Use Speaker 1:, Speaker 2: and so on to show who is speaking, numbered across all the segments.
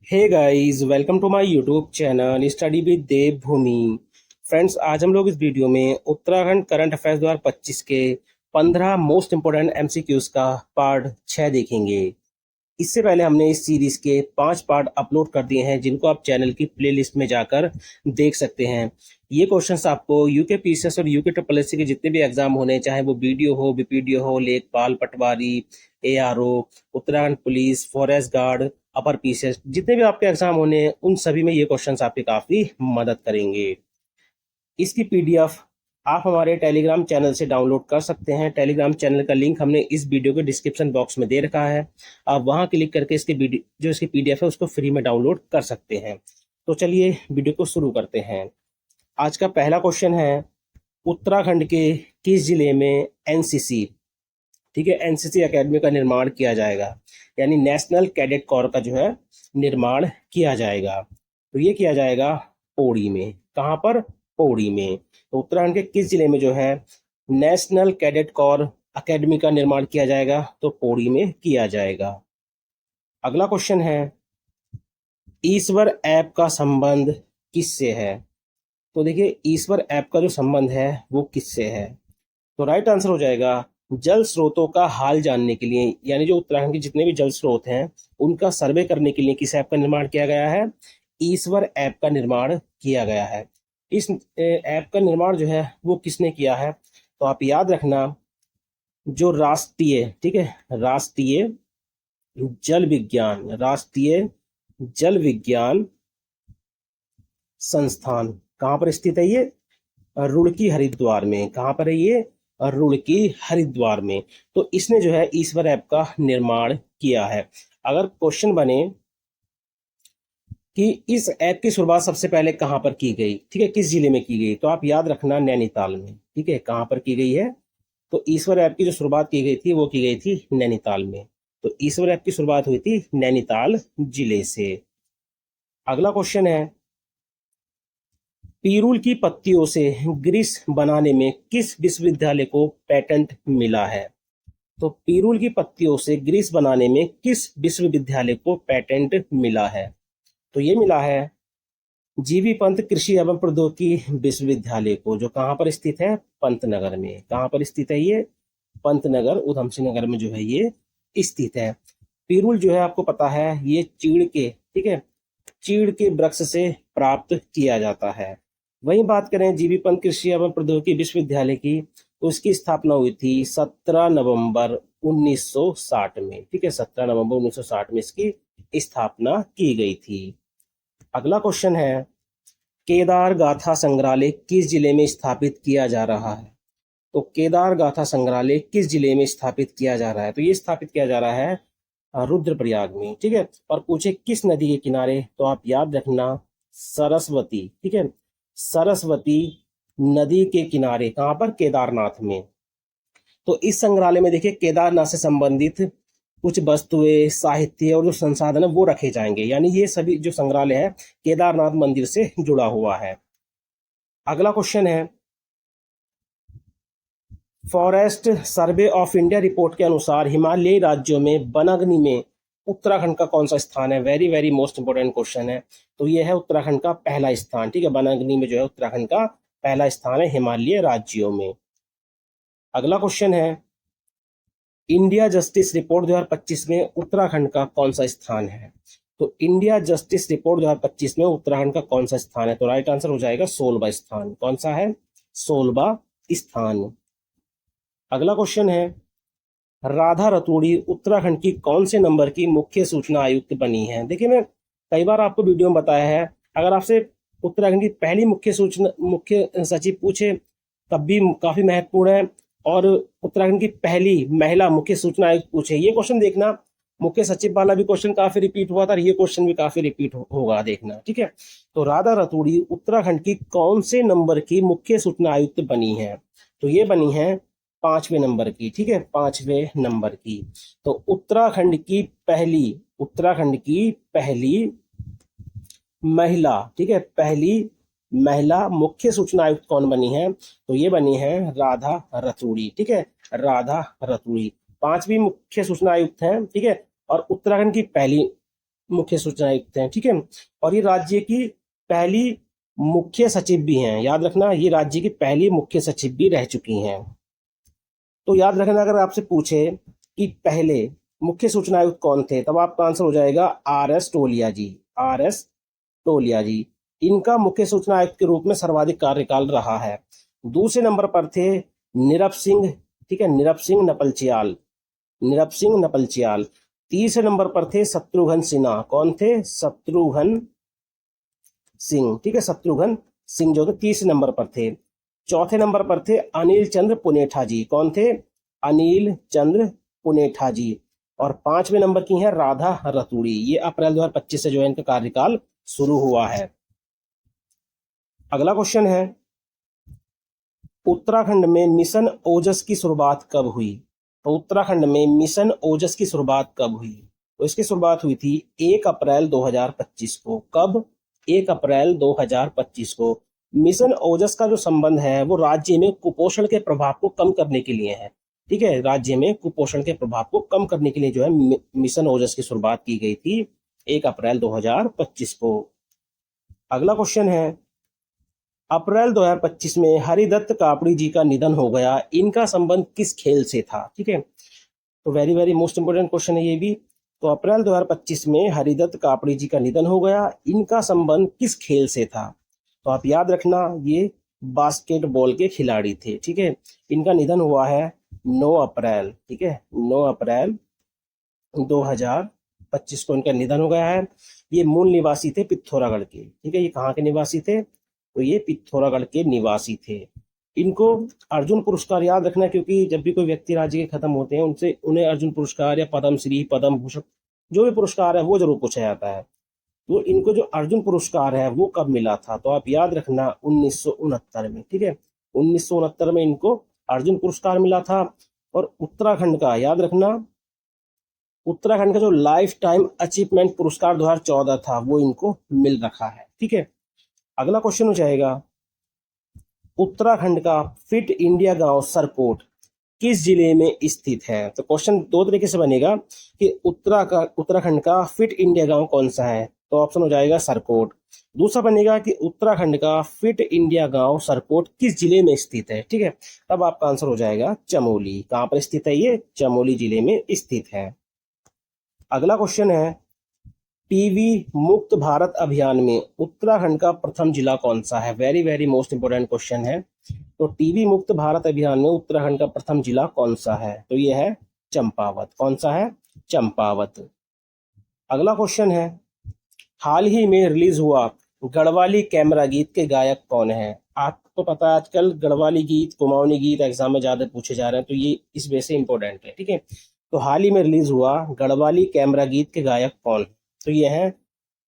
Speaker 1: Hey guys, welcome to my YouTube channel study with Dev Bhoomi. Friends, आज हम लोग इस वीडियो में उत्तराखंड करंट अफेयर्स 2025 के 15 मोस्ट इंपोर्टेंट एमसीक्यूज का पार्ट 6 देखेंगे। इससे पहले हमने इस सीरीज के 5 पार्ट अपलोड कर दिए हैं, जिनको आप चैनल की प्लेलिस्ट में जाकर देख सकते हैं। ये क्वेश्चंस आपको यूके पीसीएस और यूके ट्रिपल एससी के जितने भी एग्जाम होने, चाहे वो बीडीओ हो, बीपीडीओ हो, लेखपाल, पटवारी, ARO, Uttarakhand police, forest guard, अपर पीसीएस, जितने भी आपके एग्जाम होने हैं, उन सभी में ये क्वेश्चंस आपकी काफी मदद करेंगे। इसकी पीडीएफ आप हमारे टेलीग्राम चैनल से डाउनलोड कर सकते हैं। टेलीग्राम चैनल का लिंक हमने इस वीडियो के डिस्क्रिप्शन बॉक्स में दे रखा है। आप वहां क्लिक करके इसकी पीडीएफ है उसको फ्री में डाउनलोड कर सकते हैं। तो चलिए वीडियो को शुरू करते हैं। आज का पहला क्वेश्चन है, उत्तराखंड के किस जिले में एनसीसी, ठीक है, एनसीसी एकेडमी का निर्माण किया जाएगा, यानी नेशनल कैडेट कॉर का जो है निर्माण किया जाएगा। तो ये किया जाएगा पौड़ी में। कहाँ पर? पौड़ी में। तो उत्तराखंड के किस जिले में जो है नेशनल कैडेट कॉर एकेडमी का निर्माण किया जाएगा? तो पौड़ी में किया जाएगा। अगला क्वेश्चन है, ईश्वर ऐप का संबंध किससे है? तो देखिए, ईश्वर ऐप का जो संबंध है वो किससे है? तो राइट आंसर हो जाएगा, जल स्रोतों का हाल जानने के लिए, यानी जो उत्तराखंड के जितने भी जल स्रोत हैं उनका सर्वे करने के लिए किस ऐप का निर्माण किया गया है? ईश्वर ऐप का निर्माण किया गया है। इस ऐप का निर्माण जो है वो किसने किया है? तो आप याद रखना, जो राष्ट्रीय, ठीक है, राष्ट्रीय जल विज्ञान संस्थान कहाँ पर स्थित है? ये रुड़की हरिद्वार में। कहाँ पर है ये? रुड़की हरिद्वार में। तो इसने जो है ईश्वर ऐप का निर्माण किया है। अगर क्वेश्चन बने कि इस ऐप की शुरुआत सबसे पहले कहाँ पर की गई, ठीक है, किस जिले में की गई, तो आप याद रखना नैनीताल में। ठीक है, कहाँ पर की गई है? तो ईश्वर ऐप की जो शुरुआत की गई थी वो की गई थी नैनीताल में। तो ईश्वर ऐप की शुरुआत हुई थी नैनीताल जिले से। अगला क्वेश्चन है, पीरूल की पत्तियों से ग्रीस बनाने में किस विश्वविद्यालय को पेटेंट मिला है? तो पीरूल की पत्तियों से ग्रीस बनाने में किस विश्वविद्यालय को पेटेंट मिला है? तो ये मिला है जीवी पंत कृषि एवं प्रौद्योगिकी विश्वविद्यालय को, जो कहाँ पर स्थित है? पंतनगर में। कहाँ पर स्थित है ये? पंतनगर, उधम सिंह नगर में जो है ये स्थित है। पीरूल जो है आपको पता है ये चीड़ के, ठीक है, चीड़ के वृक्ष से प्राप्त किया जाता है। वहीं बात करें जीवी पंत कृषि एवं प्रौद्योगिकी विश्वविद्यालय की, तो उसकी स्थापना हुई थी 17 नवंबर 1960 में। ठीक है, 17 नवंबर 1960 में इसकी स्थापना की गई थी। अगला क्वेश्चन है, केदार गाथा संग्रहालय किस जिले में स्थापित किया जा रहा है? तो केदार गाथा संग्रहालय किस जिले में स्थापित किया जा रहा है? तो ये स्थापित किया जा रहा है रुद्रप्रयाग में। ठीक है, और पूछे किस नदी के किनारे, तो आप याद रखना सरस्वती। ठीक है, सरस्वती नदी के किनारे। कहाँ पर? केदारनाथ में। तो इस संग्रहालय में देखिए केदारनाथ से संबंधित कुछ वस्तुएं, साहित्य और जो संसाधन है वो रखे जाएंगे, यानी ये सभी जो संग्रहालय है केदारनाथ मंदिर से जुड़ा हुआ है। अगला क्वेश्चन है, forest survey of India report के अनुसार हिमालयी राज्यों में वनाग्नि में उत्तराखंड का कौन सा स्थान है? Very very most important question है। तो ये है उत्तराखंड का पहला स्थान। ठीक है, वनाग्नि में जो है उत्तराखंड का पहला स्थान है हिमालयी राज्यों में। अगला क्वेश्चन है, इंडिया जस्टिस रिपोर्ट 2025 में उत्तराखंड का कौन सा स्थान है? तो इंडिया जस्टिस रिपोर्ट 2025 में उत्तराखंड का कौन सा स्थान है? तो राइट आंसर हो जाएगा 16वां स्थान। कौन सा है? 16वां स्थान। अगला क्वेश्चन है, राधा रतूड़ी उत्तराखंड की कौन से नंबर की मुख्य सूचना आयुक्त बनी है? देखिए, मैं कई बार आपको वीडियो में बताया है, अगर आपसे उत्तराखंड की पहली मुख्य सचिव पूछे तब भी काफी महत्वपूर्ण है, और उत्तराखंड की पहली महिला मुख्य सूचना आयुक्त पूछे, ये क्वेश्चन देखना। मुख्य सचिव वाला भी क्वेश्चन काफी रिपीट हुआ था और ये क्वेश्चन भी काफी रिपीट होगा, देखना। ठीक है, तो राधा रतूड़ी उत्तराखंड की कौन से नंबर की मुख्य सूचना आयुक्त बनी है? तो ये बनी है 5वें नंबर की। ठीक है, 5वें नंबर की। तो उत्तराखंड की पहली महिला, ठीक है, पहली महिला मुख्य सूचना आयुक्त कौन बनी है? तो ये बनी है राधा रतूड़ी। ठीक है, राधा रतूड़ी 5वीं मुख्य सूचना आयुक्त हैं। ठीक है, और उत्तराखंड की पहली मुख्य सूचना आयुक्त हैं, ठीक है। और ये राज्य की पहली मुख्य सचिव भी हैं, याद रखना, ये राज्य की पहली मुख्य सचिव भी रह चुकी हैं। तो याद रखना, अगर आपसे पूछे कि पहले मुख्य सूचना आयुक्त कौन थे, तब आपका आंसर हो जाएगा आर एस टोलिया जी। आर एस टोलिया जी, इनका मुख्य सूचना आयुक्त के रूप में सर्वाधिक कार्यकाल रहा है। दूसरे नंबर पर थे नीरप सिंह, ठीक है, नीरप सिंह नपलचियाल, नीरप सिंह नपलचियाल। तीसरे नंबर पर थे शत्रुघ्न सिन्हा, कौन थे, शत्रुघ्न सिंह, ठीक है, शत्रुघ्न सिंह जो थे तीसरे नंबर पर थे। चौथे नंबर पर थे अनिल चंद्र पुनेठा जी, कौन थे, अनिल चंद्र पुनेठा जी। और पांचवें नंबर की है राधा रतूड़ी, ये अप्रैल 2025 से जो है इनका कार्यकाल शुरू हुआ है। अगला क्वेश्चन है, उत्तराखंड में मिशन ओजस की शुरुआत कब हुई। तो उत्तराखंड में मिशन ओजस की शुरुआत कब हुई, तो इसकी शुरुआत हुई थी 1 अप्रैल 2025 को। कब, 1 अप्रैल 2025 को। मिशन ओजस का जो संबंध है वो राज्य में कुपोषण के प्रभाव को कम करने के लिए है, ठीक है, राज्य में कुपोषण के प्रभाव को कम करने के लिए जो है मिशन ओजस की शुरुआत की गई थी 1 अप्रैल 2025 को। अगला क्वेश्चन है, अप्रैल 2025 में हरिदत्त कापड़ी जी का निधन हो गया, इनका संबंध किस खेल से था, ठीक है। तो very very most important question है ये भी। तो अप्रैल 2025 में हरिदत्त कापड़ी जी का निधन हो गया, इनका संबंध किस खेल से था। तो आप याद रखना, ये बास्केटबॉल के खिलाड़ी थे, ठीक है। इनका निधन हुआ है 9 अप्रैल, ठीक है, 9 अप्रैल 2025 को इनका निधन हो गया है। ये मूल निवासी थे पिथौरागढ़ के, ठीक है, ये कहाँ के निवासी थे, तो ये पिथौरागढ़ के निवासी थे। इनको अर्जुन पुरस्कार याद रखना, क्योंकि जब भी कोई व्यक्ति राज्य के खत्म होते हैं उनसे उन्हें अर्जुन पुरस्कार या पद्म श्री, पद्म भूषण, जो भी पुरस्कार है वो जरूर पूछा जाता है। तो इनको जो अर्जुन पुरस्कार है वो कब मिला था, तो आप याद रखना 1969 में, ठीक है, 1969 में इनको अर्जुन पुरस्कार मिला था। और उत्तराखंड का याद रखना, उत्तराखंड का जो लाइफ टाइम अचीवमेंट पुरस्कार 2014 था वो इनको मिल रखा है, ठीक है। अगला क्वेश्चन हो जाएगा, उत्तराखंड का फिट इंडिया गांव सरकोट किस जिले में स्थित है। तो क्वेश्चन दो तरीके से बनेगा कि उत्तराखंड का फिट इंडिया गांव कौन सा है, तो ऑप्शन हो जाएगा सरकोट। दूसरा बनेगा कि उत्तराखंड का फिट इंडिया गांव सरकोट किस जिले में स्थित है, ठीक है, तब आपका आंसर हो जाएगा चमोली। कहां पर स्थित है ये, चमोली जिले में स्थित है। अगला क्वेश्चन है, टीबी मुक्त भारत अभियान में उत्तराखंड का प्रथम जिला कौन सा है। Very very most important question है। तो टीबी मुक्त भारत अभियान में उत्तराखंड का प्रथम जिला कौन सा है, तो ये है चंपावत। कौन सा है, चंपावत। अगला क्वेश्चन है, हाल ही में रिलीज हुआ गढ़वाली कैमरा गीत के गायक कौन है। आपको पता है आजकल गढ़वाली गीत, कुमाऊनी गीत एग्जाम में ज्यादा पूछे जा रहे हैं, तो ये इस वजह से इंपॉर्टेंट है, ठीक है। तो हाल ही में रिलीज हुआ गढ़वाली कैमरा गीत के गायक कौन, तो ये है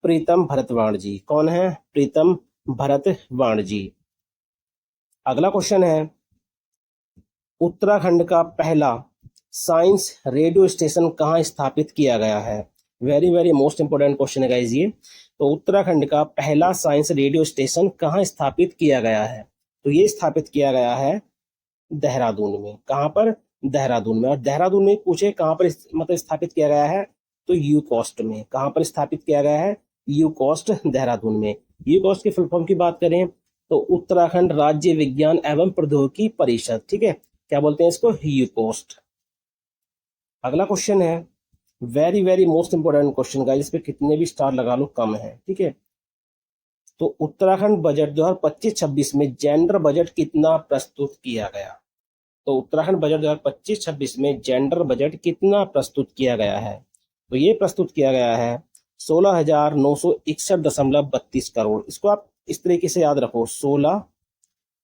Speaker 1: प्रीतम भरतवाण जी। कौन है, प्रीतम भरतवाण जी। अगला क्वेश्चन है, उत्तराखंड का पहला साइंस रेडियो स्टेशन कहाँ स्थापित किया गया है। Very very most important question है गाइस ये। तो उत्तराखंड का पहला साइंस रेडियो स्टेशन कहाँ स्थापित किया गया है, तो ये स्थापित किया गया है देहरादून में। कहाँ पर, देहरादून में। और देहरादून में पूछे कहाँ पर मतलब स्थापित किया गया है, तो यू कॉस्ट में। कहाँ पर स्थापित किया गया है, यू कॉस्ट देहरादून में। यू कॉस्ट की फुल फॉर्म की बात करें तो उत्तराखंड राज्य विज्ञान एवं प्रौद्योगिकी परिषद, ठीक है, क्या बोलते हैं इसको, यू कॉस्ट। अगला क्वेश्चन है, very very most important question का, इस पे कितने भी स्टार लगा लो कम है, ठीक है। तो उत्तराखंड बजट 2025-26 में जेंडर बजट कितना प्रस्तुत किया गया। तो उत्तराखंड बजट 2025-26 में जेंडर बजट कितना प्रस्तुत किया गया है, तो ये प्रस्तुत किया गया है 16,961.32 करोड़। इसको आप इस तरीके से याद रखो, 16,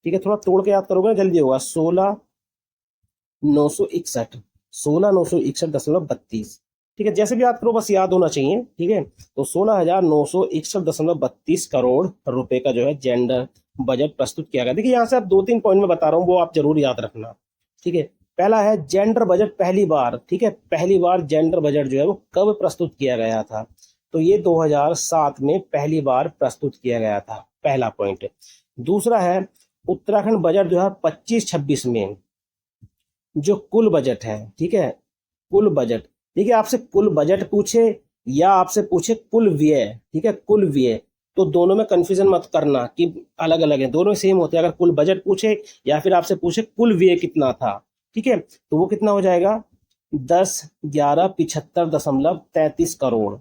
Speaker 1: ठीक है, थोड़ा तोड़ के याद करोगे ना जल्दी होगा, 16,961, 16,961.32, ठीक है, जैसे भी याद करो बस याद होना चाहिए, ठीक है। तो 16,961.32 करोड़ रुपए का जो है जेंडर बजट प्रस्तुत किया गया। देखिए यहाँ से आप 2-3 पॉइंट में बता रहा हूँ, वो आप जरूर याद रखना, ठीक है। पहला है जेंडर बजट पहली बार, ठीक है, पहली बार जेंडर बजट जो है वो कब प्रस्तुत किया गया था, तो ये 2007 में पहली बार प्रस्तुत किया गया था, पहला पॉइंट। दूसरा है उत्तराखंड बजट 2025-26 में जो कुल बजट है, ठीक है, कुल बजट, देखिए आपसे कुल बजट पूछे या आपसे पूछे कुल व्यय, ठीक है, कुल व्यय, तो दोनों में कंफ्यूजन मत करना कि अलग अलग है, दोनों सेम होते हैं। अगर कुल बजट पूछे या फिर आपसे पूछे कुल व्यय कितना था, ठीक है, तो वो कितना हो जाएगा 10, 11, 75.33 करोड़।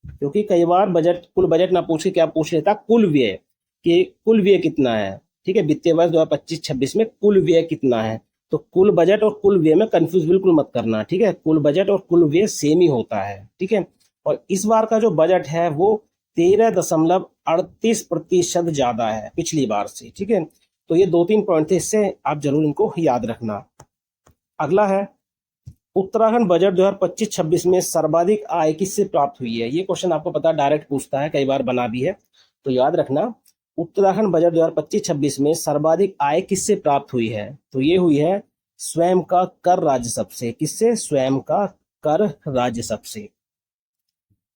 Speaker 1: क्योंकि कई बार बजट, कुल बजट ना पूछ के क्या पूछ लेता, कुल व्यय, कि कुल व्यय कितना है, ठीक है, वित्तीय वर्ष 2025-26 में कुल व्यय कितना है। तो कुल बजट और कुल व्यय में कंफ्यूज बिल्कुल मत करना, ठीक है, कुल बजट और कुल व्यय सेम ही होता है, ठीक है। और इस बार का जो बजट है वो 13.38% ज्यादा है पिछली बार से, ठीक है। तो ये 2-3 पॉइंट थे, इससे आप जरूर इनको याद रखना। अगला है उत्तराखंड बजट 2025-26 में सर्वाधिक आय किससे प्राप्त हुई है। ये क्वेश्चन आपको पता है डायरेक्ट पूछता है, कई बार बना भी है, तो याद रखना। उत्तराखंड बजट 2025-26 में सर्वाधिक आय किससे प्राप्त हुई है, तो ये हुई है स्वयं का कर राजस्व से। किससे? स्वयं का कर राजस्व से।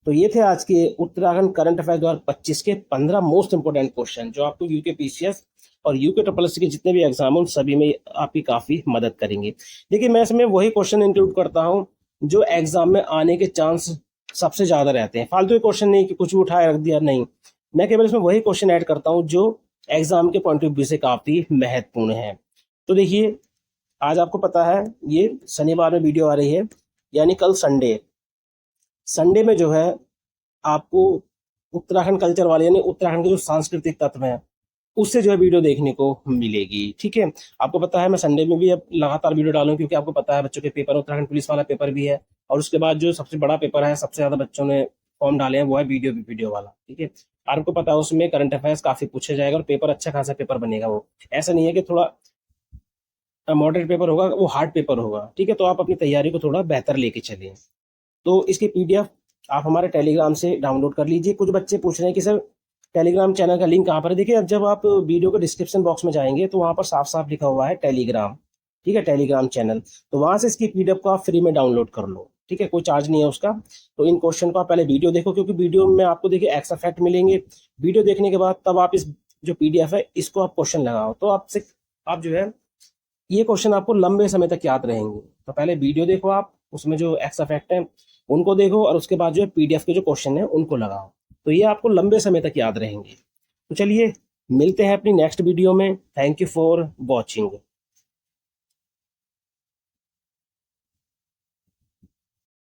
Speaker 1: तो ये थे आज के उत्तराखंड करंट अफेयर 2025 के 15 मोस्ट इंपोर्टेंट क्वेश्चन, जो आपको यूके पीसीएस और यूके ट्रिपल के जितने भी एग्जाम उन सभी में आपकी काफी मदद करेंगे। देखिए, मैं इसमें वही क्वेश्चन इंक्लूड करता हूँ जो एग्जाम में आने के चांस सबसे ज्यादा रहते हैं। फालतू के क्वेश्चन नहीं कि कुछ भी उठाया रख दिया, नहीं, मैं केवल इसमें वही क्वेश्चन ऐड करता हूँ जो एग्जाम के पॉइंट ऑफ व्यू से काफी महत्वपूर्ण है। तो देखिए, आज आपको पता है ये शनिवार में वीडियो आ रही है, यानी कल संडे, संडे में जो है आपको उत्तराखंड कल्चर वाले, यानी उत्तराखंड के जो सांस्कृतिक तत्व हैं, उससे जो है वीडियो देखने को मिलेगी, ठीक है। आपको पता है मैं संडे में भी अब लगातार वीडियो डालूं, क्योंकि आपको पता है बच्चों के पेपर, उत्तराखंड पुलिस वाला पेपर भी है, और उसके बाद जो सबसे बड़ा पेपर है, सबसे ज्यादा बच्चों ने फॉर्म डाले हैं, वो है वीडियो वाला, ठीक है। आपको पता है उसमें करंट अफेयर्स काफी पूछा जाएगा और पेपर अच्छा खासा पेपर बनेगा। वो ऐसा नहीं है कि थोड़ा मॉडरेट पेपर होगा, वो हार्ड पेपर होगा, ठीक है। तो आप अपनी तैयारी को थोड़ा बेहतर लेके चलिए। तो इसकी पीडीएफ आप हमारे टेलीग्राम से डाउनलोड कर लीजिए। कुछ बच्चे पूछ रहे हैं कि सर टेलीग्राम चैनल का लिंक कहाँ पर है। देखिए, जब आप वीडियो के डिस्क्रिप्शन बॉक्स में जाएंगे तो वहाँ पर साफ साफ लिखा हुआ है टेलीग्राम, ठीक है, टेलीग्राम चैनल। तो वहाँ से इसकी पीडीएफ को आप फ्री में डाउनलोड कर लो, ठीक है, कोई चार्ज नहीं है उसका। तो इन क्वेश्चन को आप पहले वीडियो देखो, क्योंकि वीडियो में आपको देखिए एक्स्ट्रा फैक्ट मिलेंगे। वीडियो देखने के बाद तब आप इस जो पीडीएफ है इसको आप क्वेश्चन लगाओ, तो आपसे आप जो है ये क्वेश्चन आपको लंबे समय तक याद रहेंगे। तो पहले वीडियो देखो आप, उसमें जो एक्स्ट्रा फैक्ट है उनको देखो, और उसके बाद जो है पीडीएफ के जो क्वेश्चन है उनको लगाओ, तो ये आपको लंबे समय तक याद रहेंगे। तो चलिए मिलते हैं अपनी नेक्स्ट वीडियो में। Thank you for watching.